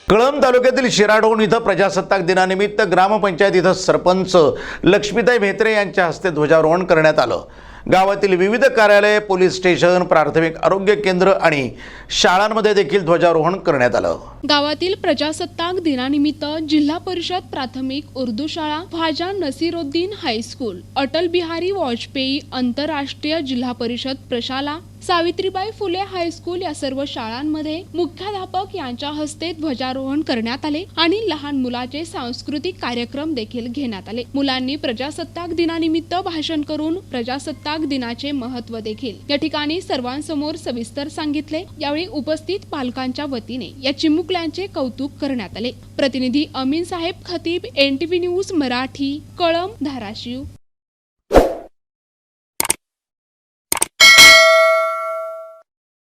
कळंब तालुक्यातील शिराढोण इथं प्रजासत्ताक दिनानिमित्त ग्रामपंचायत इथं सरपंच लक्ष्मीताई म्हेत्रे यांच्या हस्ते ध्वजारोहण करण्यात आलं। गावातील विविध कार्यालय, पोलीस स्टेशन, प्राथमिक आरोग्य केंद्र आणि शाळांमध्ये देखील ध्वजारोहण करण्यात आलं। गावातील प्रजासत्ताक दिनानिमित्त जिल्हा परिषद प्राथमिक उर्दू शाळा, ख्वाजा नसीरुद्दीन हायस्कूल, अटल बिहारी वाजपेयी आंतरराष्ट्रीय जिल्हा परिषद प्रशाला, सावित्रीबाई फुले हायस्कूल या सर्व शाळांमध्ये मुख्याध्यापक यांच्या हस्ते ध्वजारोहण करण्यात आले आणि लहान मुलाचे सांस्कृतिक कार्यक्रम देखील घेण्यात आले। मुलांनी प्रजासत्ताक दिनानिमित्त भाषण करून प्रजासत्ताक दिनाचे महत्त्व देखील या ठिकाणी सर्वांसमोर सविस्तर सांगितले। यावेळी उपस्थित पालकांच्या वतीने या चिमुकल्यांचे कौतुक करण्यात आले। प्रतिनिधी अमीन साहेब खतीब, NTV न्यूज मराठी, कळंब, धाराशिव।